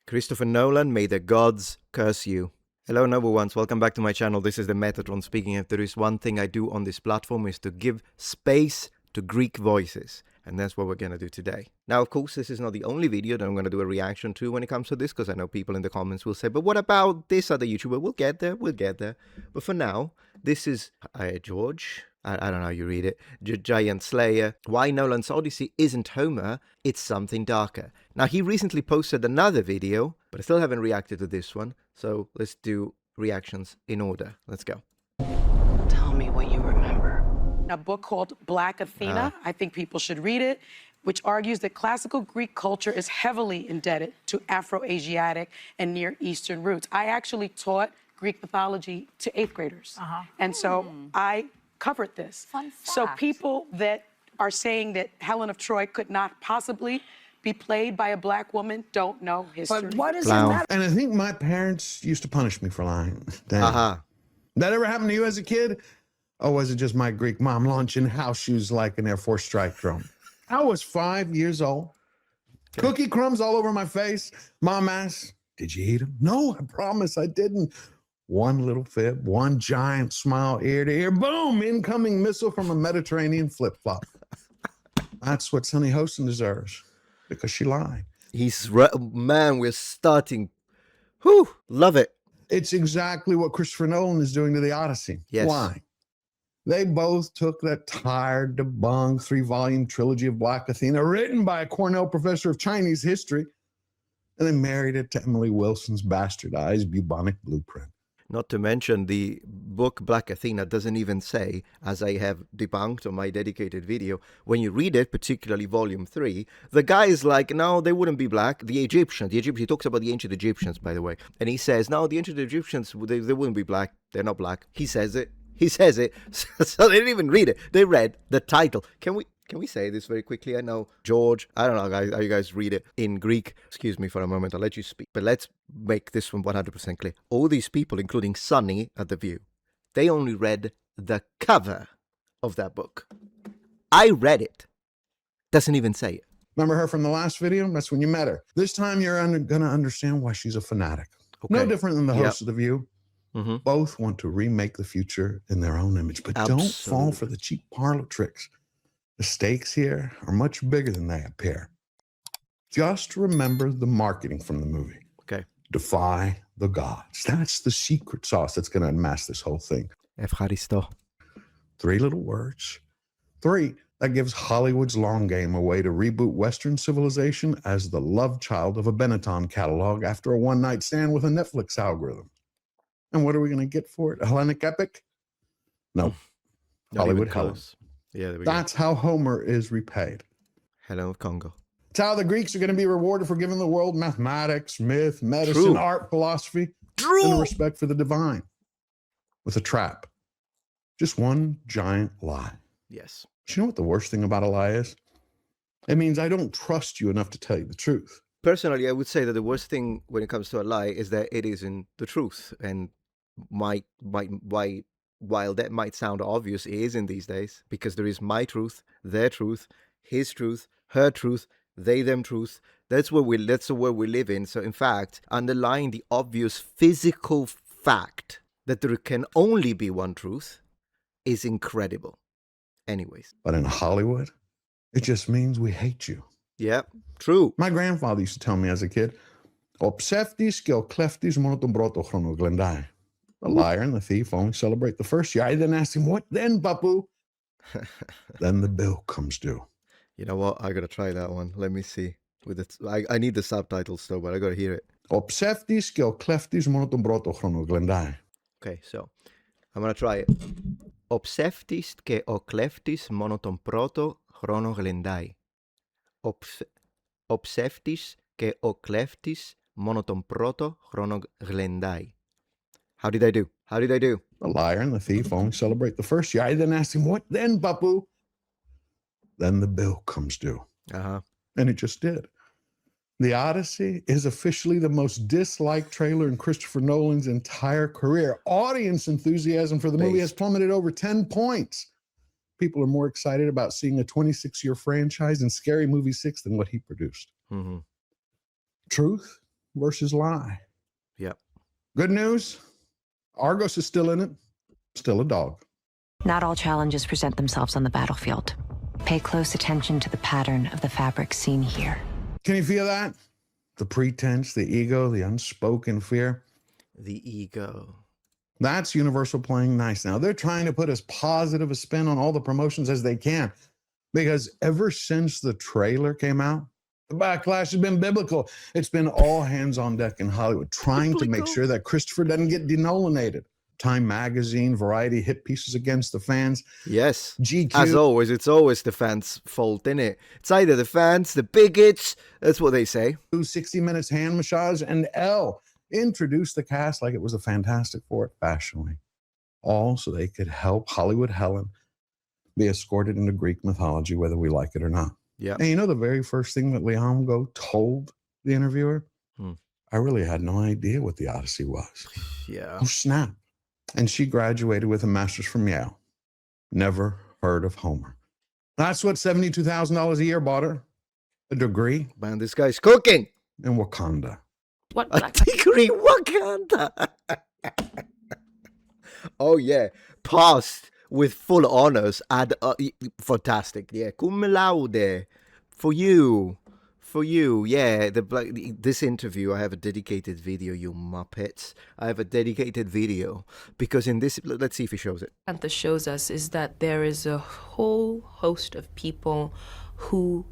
Christopher Nolan, may the gods curse you. Hello, noble ones. Welcome back to my channel. This is the Metatron speaking. If there is one thing I do on this platform is to give space to Greek voices. And that's what we're going to do today. Now, of course, this is not the only video that I'm going to do a reaction to when it comes to this, because I know people in the comments will say, but what about this other YouTuber? We'll get there. But for now, this is George. I don't know how you read it. Giant Slayer. Why Nolan's Odyssey isn't Homer, it's something darker. Now, he recently posted another video, but I still haven't reacted to this one. So let's do reactions in order. Let's go. Tell me what you remember. A book called Black Athena. I think people should read it, which argues that classical Greek culture is heavily indebted to Afro-Asiatic and Near Eastern roots. I actually taught Greek mythology to 8th graders. And so I covered this. Fun fact. So people that are saying that Helen of Troy could not possibly be played by a black woman don't know history. But what is Clown. that? And I think my parents used to punish me for lying. Damn. That ever happened to you as a kid? Or was it just my Greek mom launching house shoes like an Air Force strike drone? I was 5 years old. Cookie crumbs all over my face. Mom asked, did you eat them? No, I promise I didn't. One little fib, one giant smile ear to ear. Boom, incoming missile from a Mediterranean flip-flop. That's what Sunny Hostin deserves, because she lied. Man, we're starting. Whew, love it. It's exactly what Christopher Nolan is doing to the Odyssey. Yes. Why? They both took that tired, debunked 3-volume trilogy of Black Athena, written by a Cornell professor of Chinese history, and they married it to Emily Wilson's bastardized bubonic blueprint. Not to mention the book Black Athena doesn't even say, as I have debunked on my dedicated video, when you read it, particularly volume 3, the guy is like, no, they wouldn't be black. The Egyptians, he talks about the ancient Egyptians, by the way. And he says, no, the ancient Egyptians, they wouldn't be black. They're not black. He says it. So they didn't even read it. They read the title. Can we say this very quickly? I know, George, I don't know guys, how you guys read it in Greek. Excuse me for a moment, I'll let you speak. But let's make this one 100% clear. All these people, including Sunny at The View, they only read the cover of that book. I read it. Doesn't even say it. Remember her from the last video? That's when you met her. This time you're going to understand why she's a fanatic. Okay. No different than the hosts of The View. Mm-hmm. Both want to remake the future in their own image, but don't fall for the cheap parlor tricks. The stakes here are much bigger than they appear. Just remember the marketing from the movie. Okay. Defy the gods. That's the secret sauce that's going to unmask this whole thing. Evcharisto. 3 little words. 3, that gives Hollywood's long game a way to reboot Western civilization as the love child of a Benetton catalog after a one-night stand with a Netflix algorithm. And what are we going to get for it? A Hellenic epic? No. Hollywood Helen. Yeah, there we go. That's how Homer is repaid. Helen of Congo. It's how the Greeks are going to be rewarded for giving the world mathematics, myth, medicine, art, philosophy, and a respect for the divine. With a trap. Just one giant lie. Yes. Do you know what the worst thing about a lie is? It means I don't trust you enough to tell you the truth. Personally, I would say that the worst thing when it comes to a lie is that it isn't the truth. And while that might sound obvious, it isn't these days, because there is my truth, their truth, his truth, her truth, they, them truth. That's the world we live in. So in fact, underlying the obvious physical fact that there can only be one truth is incredible. Anyways. But in Hollywood, it just means we hate you. Yeah, true. My grandfather used to tell me as a kid, "Ο ψεύτης και ο κλέφτης μόνο τον πρώτο χρόνο γλεντάει." The liar and the thief only celebrate the first year. I then asked him, what then, Papu? Then the bill comes due. You know what? I gotta try that one. Let me see. With it, I need the subtitles though, but I gotta hear it. Ο ψεύτης και ο κλέφτης μόνο τον πρώτο χρόνο γλεντάει. Okay, so I'm gonna try it. Ο ψεύτης και ο κλέφτης μόνο τον πρώτο χρόνο γλεντάει. Ο ψεύτης και ο κλέφτης μόνο τον πρώτο χρόνο γλεντάει. How did I do? How did I do? The liar and the thief only celebrate the first year. I then asked him, what then, Papu? Then the bill comes due. And it just did. The Odyssey is officially the most disliked trailer in Christopher Nolan's entire career. Audience enthusiasm for the movie has plummeted over 10 points. People are more excited about seeing a 26-year franchise in Scary Movie 6 than what he produced. Truth? versus lie. Yep. Good news, Argos is still in it, still a dog. Not all challenges present themselves on the battlefield. Pay close attention to the pattern of the fabric seen here. Can you feel that? The pretense, the ego, the unspoken fear. The ego. That's Universal playing nice now. They're trying to put as positive a spin on all the promotions as they can, because ever since the trailer came out, the backlash has been biblical. It's been all hands on deck in Hollywood, trying to make sure that Christopher doesn't get denolanated. Time Magazine, Variety hit pieces against the fans. Yes. GQ. As always, it's always the fans' fault, isn't it? It's either the fans, the bigots. That's what they say. 60 Minutes hand massage, and Elle introduced the cast like it was a Fantastic Four fashionably. All so they could help Hollywood Helen be escorted into Greek mythology, whether we like it or not. Yeah. And you know the very first thing that Liamgo told the interviewer? I really had no idea what the Odyssey was. Yeah. Oh, snap. And she graduated with a master's from Yale. Never heard of Homer. That's what $72,000 a year bought her. A degree. Man, this guy's cooking. In Wakanda. What A degree Wakanda. Oh, yeah. Passed with full honors. Fantastic. Yeah. Cum laude. For you. For you, yeah. This interview, I have a dedicated video, you muppets. I have a dedicated video because in this, let's see if he shows it. What this shows us is that there is a whole host of people who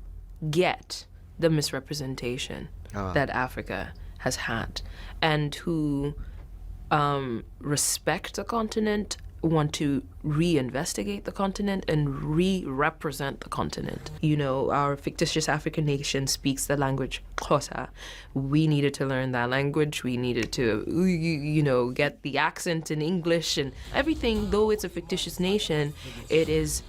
get the misrepresentation that Africa has had, and who respect the continent, want to reinvestigate the continent and re-represent the continent. You know, our fictitious African nation speaks the language Xhosa. We needed to learn that language. We needed to, you know, get the accent in English and everything. Though it's a fictitious nation, it is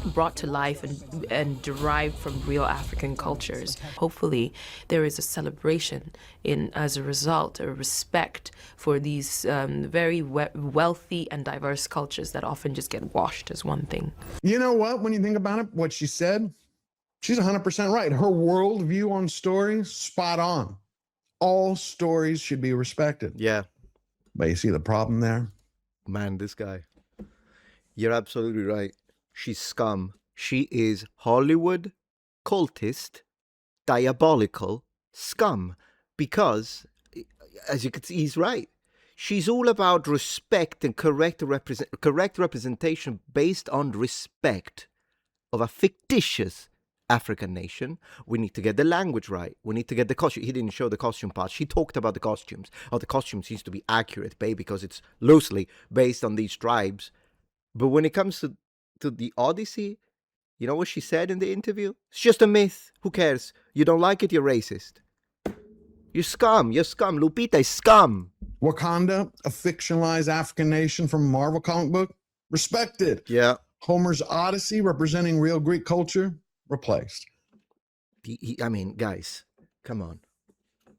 brought to life and derived from real African cultures. Hopefully, there is a celebration as a result, a respect for these very wealthy and diverse cultures that often just get washed as one thing. You know what? When you think about it, what she said, she's 100% right. Her worldview on stories, spot on. All stories should be respected. Yeah. But you see the problem there? Man, this guy. You're absolutely right. She's scum. She is Hollywood, cultist, diabolical scum. Because, as you can see, he's right. She's all about respect and correct representation based on respect of a fictitious African nation. We need to get the language right. We need to get the costume. He didn't show the costume part. She talked about the costumes. Oh, the costumes needs to be accurate, babe, because it's loosely based on these tribes. But when it comes to the Odyssey, you know what she said in the interview? It's just a myth. Who cares? You don't like it, you're racist. You're scum. You're scum. Lupita is scum. Wakanda, a fictionalized African nation from a Marvel comic book, respected. Yeah. Homer's Odyssey, representing real Greek culture, replaced. I mean, guys, come on.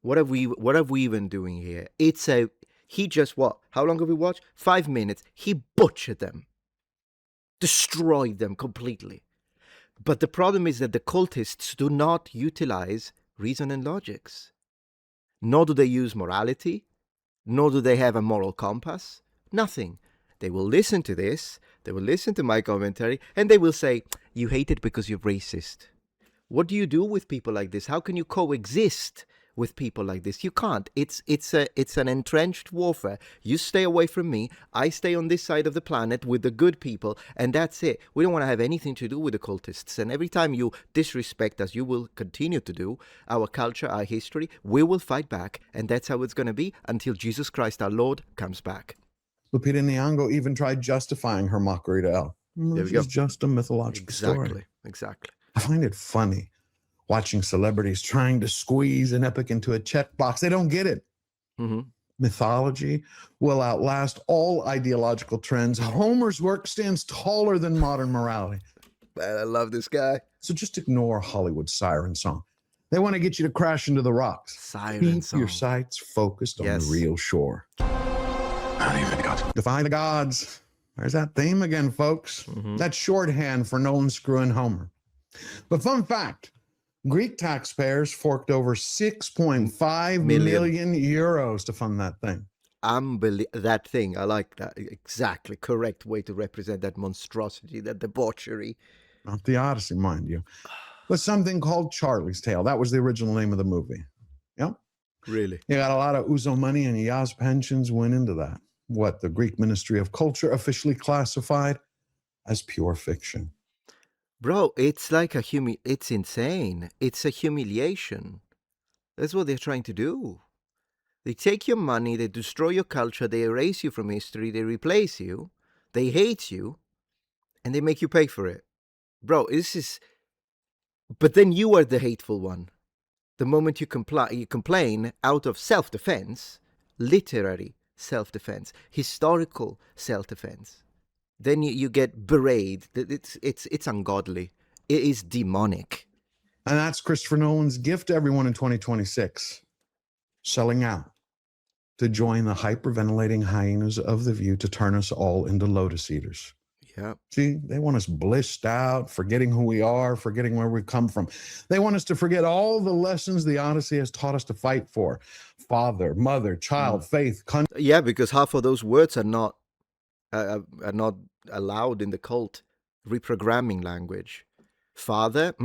What have we been doing here? He just what? How long have we watched? 5 minutes. He butchered them. Destroyed them completely. But the problem is that the cultists do not utilize reason and logics. Nor do they use morality. Nor do they have a moral compass. Nothing. They will listen to this. They will listen to my commentary. And they will say, you hate it because you're racist. What do you do with people like this? How can you coexist with people like this? You can't. It's an entrenched warfare. You stay away from me. I stay on this side of the planet with the good people, and that's it. We don't want to have anything to do with the cultists. And every time you disrespect us, you will continue to do our culture, our history. We will fight back, and that's how it's going to be until Jesus Christ, our Lord, comes back. Lupita Nyong'o even tried justifying her mockery to Elle. It's just a mythological story. Exactly. I find it funny watching celebrities trying to squeeze an epic into a checkbox. They don't get it. Mm-hmm. Mythology will outlast all ideological trends. Homer's work stands taller than modern morality. Man, I love this guy. So just ignore Hollywood's siren song. They want to get you to crash into the rocks. Keep your sights focused on the real shore. Defy the gods. There's that theme again, folks. That's shorthand for Nolan screwing Homer. But fun fact, Greek taxpayers forked over 6.5 million euros to fund that thing. That thing, I like that. Exactly. Correct way to represent that monstrosity, that debauchery. Not the Odyssey, mind you, but something called Charlie's Tale. That was the original name of the movie. Yep. Really? You got a lot of Ouzo money and Yaz pensions went into that. What the Greek Ministry of Culture officially classified as pure fiction. Bro, it's like it's insane. It's a humiliation. That's what they're trying to do. They take your money, they destroy your culture, they erase you from history, they replace you, they hate you, and they make you pay for it. Bro, this is... But then you are the hateful one. The moment you complain out of self-defense, literary self-defense, historical self-defense, then you get berated. It's ungodly. It is demonic. And that's Christopher Nolan's gift to everyone in 2026. Selling out to join the hyperventilating hyenas of the view to turn us all into lotus eaters. Yeah. See, they want us blissed out, forgetting who we are, forgetting where we come from. They want us to forget all the lessons the Odyssey has taught us to fight for. Father, mother, child, faith, country. Yeah, because half of those words are not allowed in the cult reprogramming language. Father,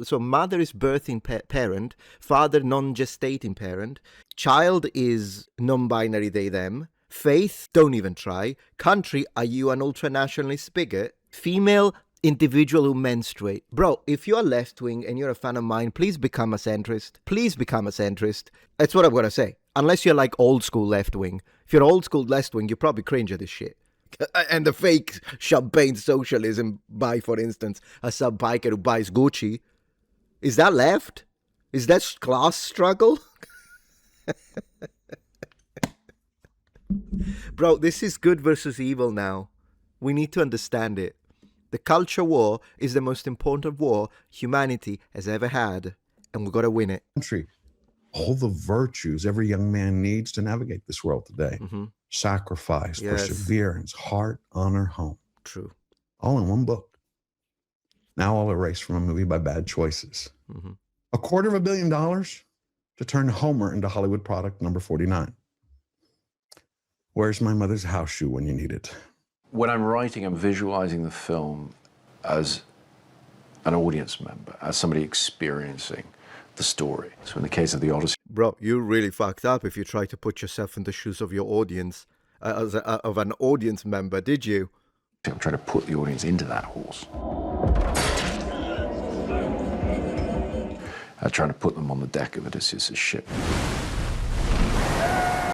so mother is birthing parent, father non-gestating parent, child is non-binary they them, faith, don't even try, country, are you an ultra-nationalist bigot, female, individual who menstruate. Bro, if you're left-wing and you're a fan of mine, please become a centrist. Please become a centrist. That's what I'm going to say. Unless you're like old-school left-wing. If you're old-school left-wing, you probably cringe at this shit. And the fake champagne socialism by, for instance, a sub-biker who buys Gucci. Is that left? Is that class struggle? Bro, this is good versus evil now. We need to understand it. The culture war is the most important war humanity has ever had, and we've got to win it. All the virtues every young man needs to navigate this world today. Sacrifice, perseverance, heart, honor, home. True. All in one book. Now all erased from a movie by bad choices. $250 million to turn Homer into Hollywood product number 49. Where's my mother's house shoe when you need it? When I'm writing, I'm visualizing the film as an audience member, as somebody experiencing the story. So in the case of the Odyssey... Bro, you really fucked up if you try to put yourself in the shoes of your audience, of an audience member, did you? I'm trying to put the audience into that horse. I'm trying to put them on the deck of Odysseus' ship.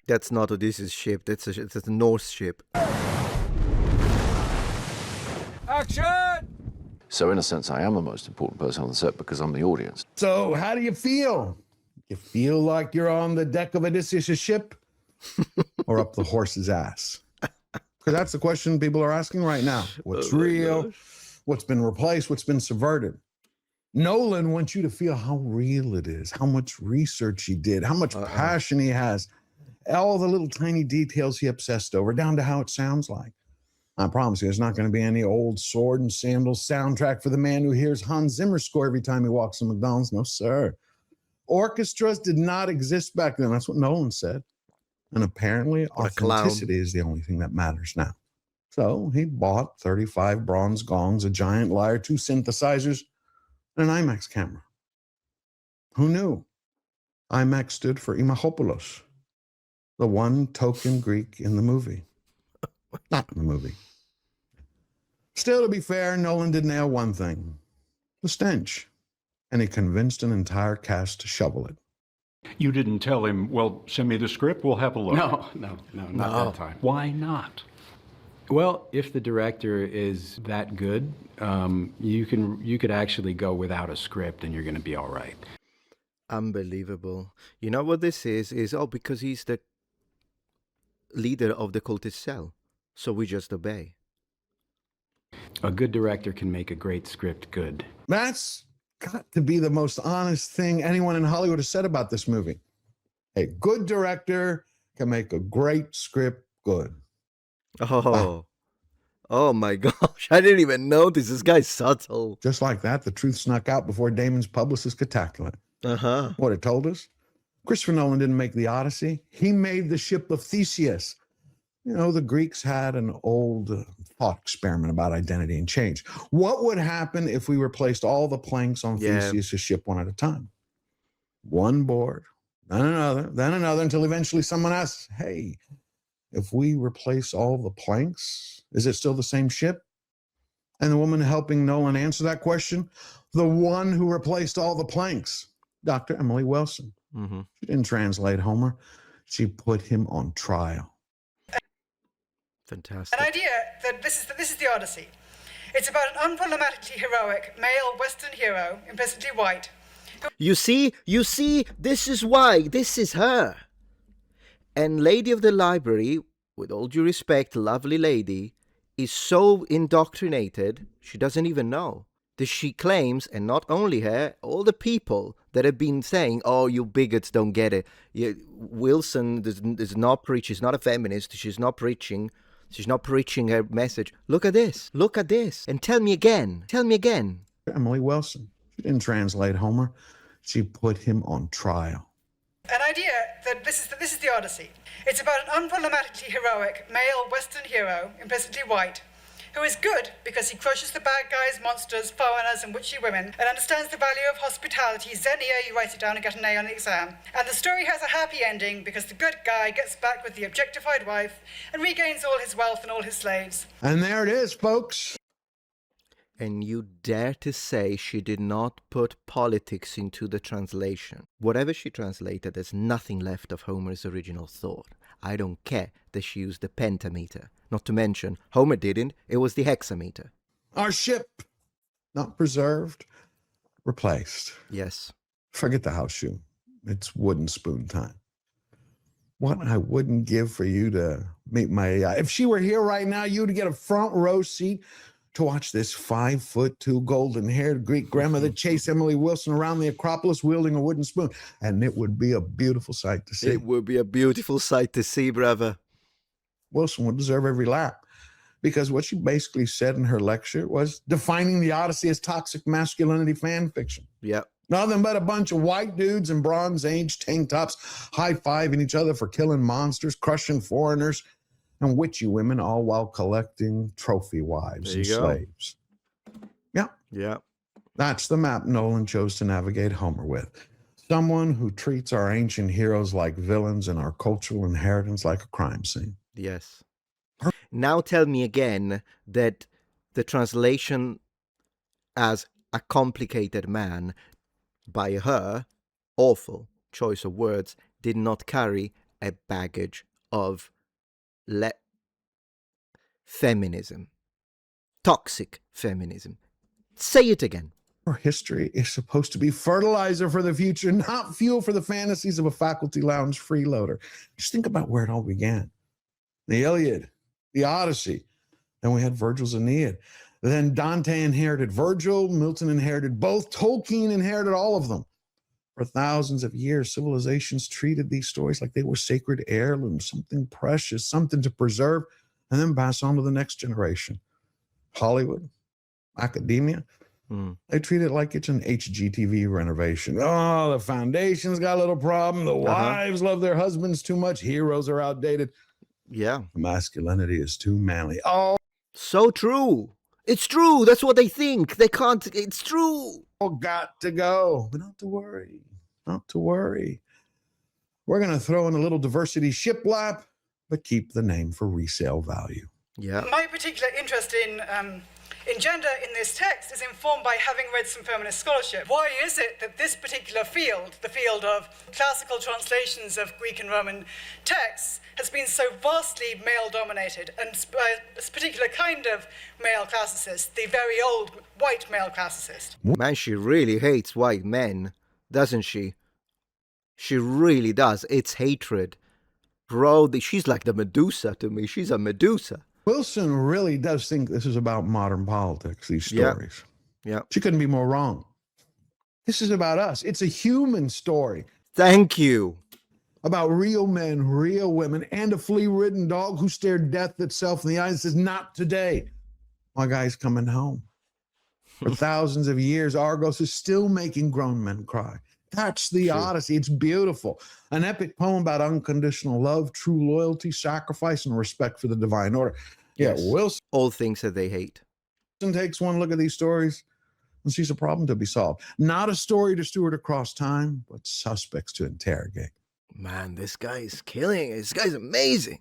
That's not Odysseus' ship, it's a Norse ship. Action! So in a sense, I am the most important person on the set because I'm the audience. So how do you feel? You feel like you're on the deck of Odysseus' ship or up the horse's ass? Because that's the question people are asking right now. What's real? What's been replaced? What's been subverted? Nolan wants you to feel how real it is, how much research he did, how much passion he has, all the little tiny details he obsessed over, down to how it sounds like. I promise you, there's not going to be any old sword and sandals soundtrack for the man who hears Hans Zimmer's score every time he walks to McDonald's. No, sir. Orchestras did not exist back then. That's what Nolan said. And apparently, authenticity is the only thing that matters now. So he bought 35 bronze gongs, a giant lyre, 2 synthesizers, and an IMAX camera. Who knew? IMAX stood for Imachopoulos, the one token Greek in the movie. Not in the movie. Still, to be fair, Nolan did nail one thing, the stench. And he convinced an entire cast to shovel it. You didn't tell him, well, send me the script, we'll have a look. No, not that time. Why not? Well, if the director is that good, you could actually go without a script and you're going to be all right. Unbelievable. You know what this is because he's the leader of the cultist cell. So we just obey. A good director can make a great script good. That's got to be the most honest thing anyone in Hollywood has said about this movie. A good director can make a great script good. Oh, Oh my gosh, I didn't even notice. This guy's subtle. Just like that, the truth snuck out before Damon's publicist could tackle it. Uh-huh. What it told us? Christopher Nolan didn't make the Odyssey. He made the ship of Theseus. You know, the Greeks had an old thought experiment about identity and change. What would happen if we replaced all the planks on Theseus' ship one at a time? One board, then another, until eventually someone asks, hey, if we replace all the planks, is it still the same ship? And the woman helping Nolan answer that question, the one who replaced all the planks, Dr. Emily Wilson. Mm-hmm. She didn't translate Homer. She put him on trial. Fantastic. An idea that this is the Odyssey. It's about an unproblematically heroic male Western hero, implicitly white. You see, this is why. This is her. And Lady of the Library, with all due respect, lovely lady, is so indoctrinated, she doesn't even know. That she claims, and not only her, all the people that have been saying, oh, you bigots don't get it. Wilson is not preaching, she's not a feminist, she's not preaching her message. Look at this, and tell me again. Emily Wilson. She didn't translate Homer. She put him on trial. An idea that this is the Odyssey. It's about an unproblematically heroic male Western hero, implicitly white, who is good because he crushes the bad guys, monsters, foreigners, and witchy women, and understands the value of hospitality. Xenia, you write it down and get an A on the exam. And the story has a happy ending because the good guy gets back with the objectified wife and regains all his wealth and all his slaves. And there it is, folks. And you dare to say she did not put politics into the translation. Whatever she translated, there's nothing left of Homer's original thought. I don't care that she used the pentameter. Not to mention, Homer didn't, it was the hexameter. Our ship, not preserved, replaced. Yes. Forget the house shoe. It's wooden spoon time. What I wouldn't give for you to meet my AI. If she were here right now, you'd get a front row seat to watch this 5'2" golden-haired Greek grandmother chase Emily Wilson around the Acropolis wielding a wooden spoon. And it would be a beautiful sight to see. It would be a beautiful sight to see, brother. Wilson would deserve every lap, because what she basically said in her lecture was defining the Odyssey as toxic masculinity fan fiction. Yep. Nothing but a bunch of white dudes in Bronze Age tank tops high-fiving each other for killing monsters, crushing foreigners, and witchy women, all while collecting trophy wives and slaves. Yeah. Yeah. That's the map Nolan chose to navigate Homer with. Someone who treats our ancient heroes like villains and our cultural inheritance like a crime scene. Yes. Now tell me again that the translation as a complicated man by her, awful choice of words, did not carry a baggage of feminism. Toxic feminism. Say it again. Our history is supposed to be fertilizer for the future, not fuel for the fantasies of a faculty lounge freeloader. Just think about where it all began. The Iliad, the Odyssey. Then we had Virgil's Aeneid. Then Dante inherited Virgil, Milton inherited both, Tolkien inherited all of them. For thousands of years, civilizations treated these stories like they were sacred heirlooms, something precious, something to preserve, and then pass on to the next generation. Hollywood, academia, they treat it like it's an HGTV renovation. Oh, the foundation's got a little problem. The wives love their husbands too much. Heroes are outdated. Yeah. Masculinity is too manly. Oh, so true. It's true. That's what they think. They can't. It's true. Got to go. But not to worry. Not to worry. We're going to throw in a little diversity shiplap, but keep the name for resale value. Yeah. My particular interest in gender in this text is informed by having read some feminist scholarship. Why is it that this particular field, the field of classical translations of Greek and Roman texts, has been so vastly male-dominated, and by this particular kind of male classicist, the very old white male classicist? Man, she really hates white men, doesn't she? She really does. It's hatred. Bro, she's like the Medusa to me. She's a Medusa. Wilson really does think this is about modern politics, these stories. Yeah. She couldn't be more wrong. This is about us. It's a human story. Thank you. About real men, real women, and a flea-ridden dog who stared death itself in the eye and says, not today. My guy's coming home. For thousands of years, Argos is still making grown men cry. That's the Odyssey. It's beautiful. An epic poem about unconditional love, true loyalty, sacrifice, and respect for the divine order. Yes. Yeah, Wilson All things that they hate. takes one look at these stories and sees a problem to be solved. Not a story to steward across time, but suspects to interrogate. Man, this guy is killing it. This guy's amazing.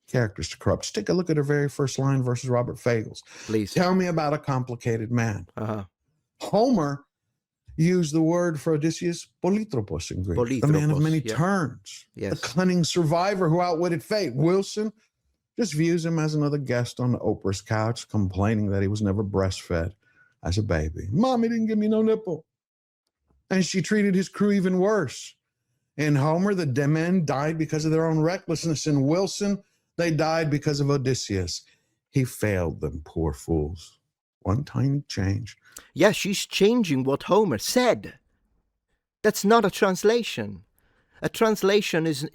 Characters to corrupt. Just take a look at her very first line versus Robert Fagel's. Please. Tell me about a complicated man. Uh-huh. Homer used the word for Odysseus, polytropos in Greek, the man of many turns, the cunning survivor who outwitted fate. Wilson just views him as another guest on Oprah's couch, complaining that he was never breastfed as a baby. Mommy didn't give me no nipple. And she treated his crew even worse. In Homer, the men died because of their own recklessness. In Wilson, they died because of Odysseus. He failed them, poor fools. One tiny change. Yeah, she's changing what Homer said. That's not a translation. A translation is,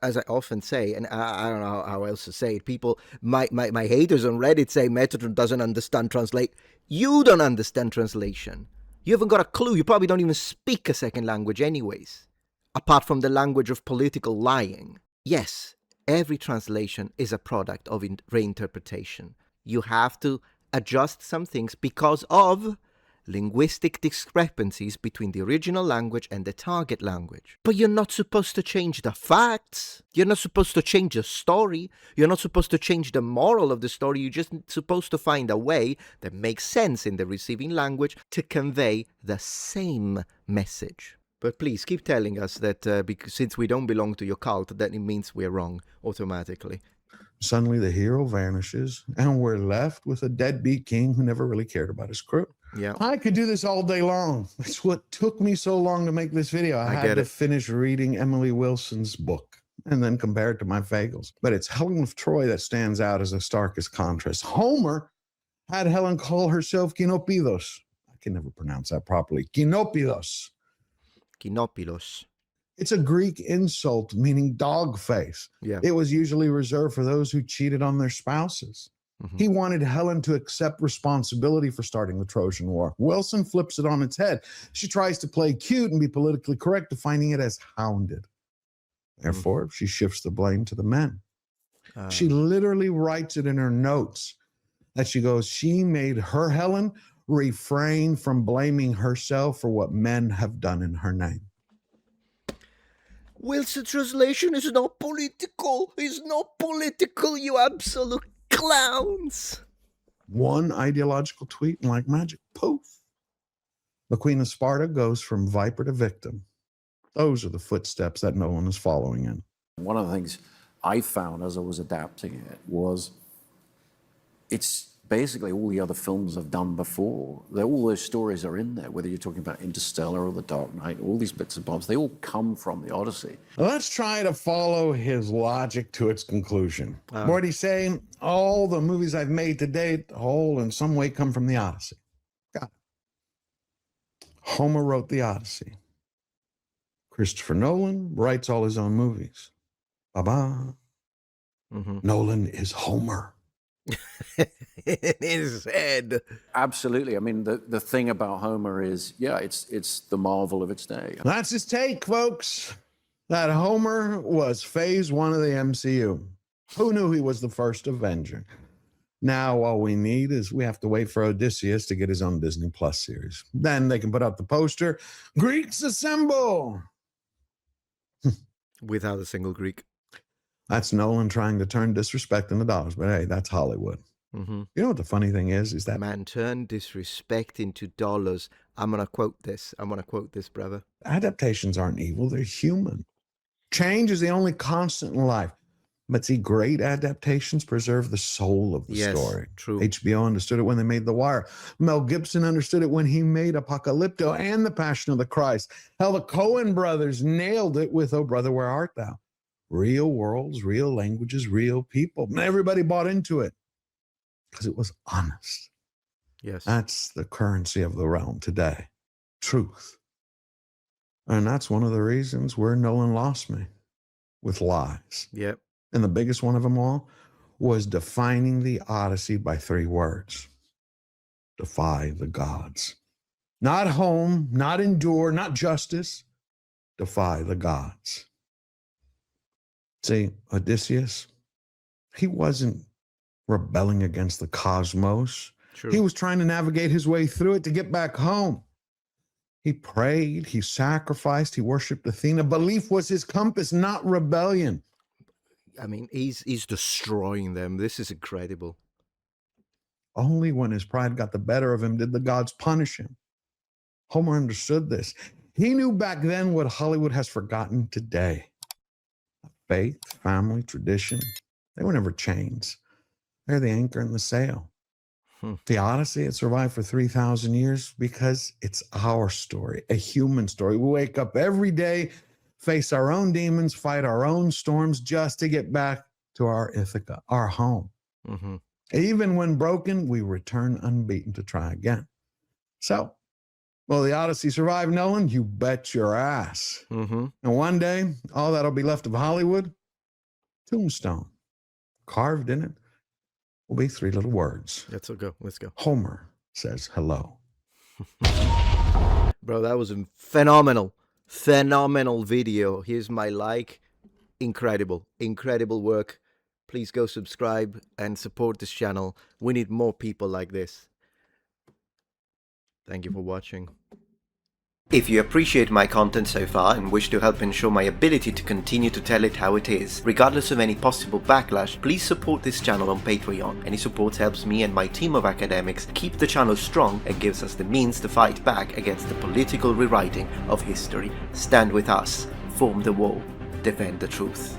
as I often say, and I don't know how else to say it, people, my haters on Reddit say Metatron doesn't understand translate. You don't understand translation. You haven't got a clue. You probably don't even speak a second language anyways, apart from the language of political lying. Yes, every translation is a product of reinterpretation. You have to adjust some things because of linguistic discrepancies between the original language and the target language. But you're not supposed to change the facts. You're not supposed to change the story. You're not supposed to change the moral of the story. You're just supposed to find a way that makes sense in the receiving language to convey the same message. But please keep telling us that because since we don't belong to your cult, that it means we're wrong automatically. Suddenly the hero vanishes, and we're left with a deadbeat king who never really cared about his crew. Yeah, I could do this all day long. It's what took me so long to make this video. I had to finish reading Emily Wilson's book and then compare it to my Fagel's. But it's Helen of Troy that stands out as the starkest contrast. Homer had Helen call herself Kinopidos. I can never pronounce that properly. Kinopidos. Kinopilos. It's a Greek insult meaning dog face. Yeah. It was usually reserved for those who cheated on their spouses. Mm-hmm. He wanted Helen to accept responsibility for starting the Trojan War. Wilson flips it on its head. She tries to play cute and be politically correct, defining it as hounded. Therefore, she shifts the blame to the men. She literally writes it in her notes that she goes, she made her Helen refrain from blaming herself for what men have done in her name. Wilson's translation is not political. It's not political, you absolute clowns. One ideological tweet, and like magic, poof. The Queen of Sparta goes from viper to victim. Those are the footsteps that Nolan is following in. One of the things I found as I was adapting it was it's basically all the other films I've done before. All those stories are in there, whether you're talking about Interstellar or The Dark Knight, all these bits and bobs, they all come from the Odyssey. Let's try to follow his logic to its conclusion. What he's saying, all the movies I've made to date, whole in some way come from the Odyssey. Got it. Homer wrote the Odyssey. Christopher Nolan writes all his own movies. Ba-ba. Mm-hmm. Nolan is Homer. In his head. Absolutely. I mean, the thing about Homer is, yeah, it's the marvel of its day. That's his take, folks. That Homer was phase one of the MCU. Who knew he was the first Avenger? Now, all we need is we have to wait for Odysseus to get his own Disney Plus series. Then they can put up the poster, Greeks assemble! Without a single Greek. That's Nolan trying to turn disrespect into dollars, but hey, that's Hollywood. Mm-hmm. You know what the funny thing is that... Man, turn disrespect into dollars. I'm going to quote this, brother. Adaptations aren't evil, they're human. Change is the only constant in life. But see, great adaptations preserve the soul of the story. True. HBO understood it when they made The Wire. Mel Gibson understood it when he made Apocalypto and The Passion of the Christ. Hell, the Coen brothers nailed it with Oh Brother, Where Art Thou? Real worlds, real languages, real people. And everybody bought into it because it was honest. Yes. That's the currency of the realm today. Truth. And that's one of the reasons where Nolan lost me with lies. Yep. And the biggest one of them all, was defining the Odyssey by 3 words. Defy the gods. Not home, not endure, not justice. Defy the gods. See, Odysseus, he wasn't rebelling against the cosmos. True. He was trying to navigate his way through it to get back home. He prayed, he sacrificed, he worshiped Athena. Belief was his compass, not rebellion. I mean, he's destroying them. This is incredible. Only when his pride got the better of him did the gods punish him. Homer understood this. He knew back then what Hollywood has forgotten today. Faith, family, tradition, they were never chains. They're the anchor in the sail. The Odyssey, it survived for 3,000 years because it's our story, a human story. We wake up every day, face our own demons, fight our own storms just to get back to our Ithaca, our home. Mm-hmm. Even when broken, we return unbeaten to try again. So, will the Odyssey survive, Nolan? You bet your ass. Mm-hmm. And one day, all that'll be left of Hollywood, tombstone, carved in it, will be 3 little words. Let's go. Let's go. Homer says hello. Bro, that was a phenomenal video. Here's my like. Incredible work. Please go subscribe and support this channel. We need more people like this. Thank you for watching. If you appreciate my content so far and wish to help ensure my ability to continue to tell it how it is, regardless of any possible backlash, please support this channel on Patreon. Any support helps me and my team of academics keep the channel strong and gives us the means to fight back against the political rewriting of history. Stand with us, form the wall, defend the truth.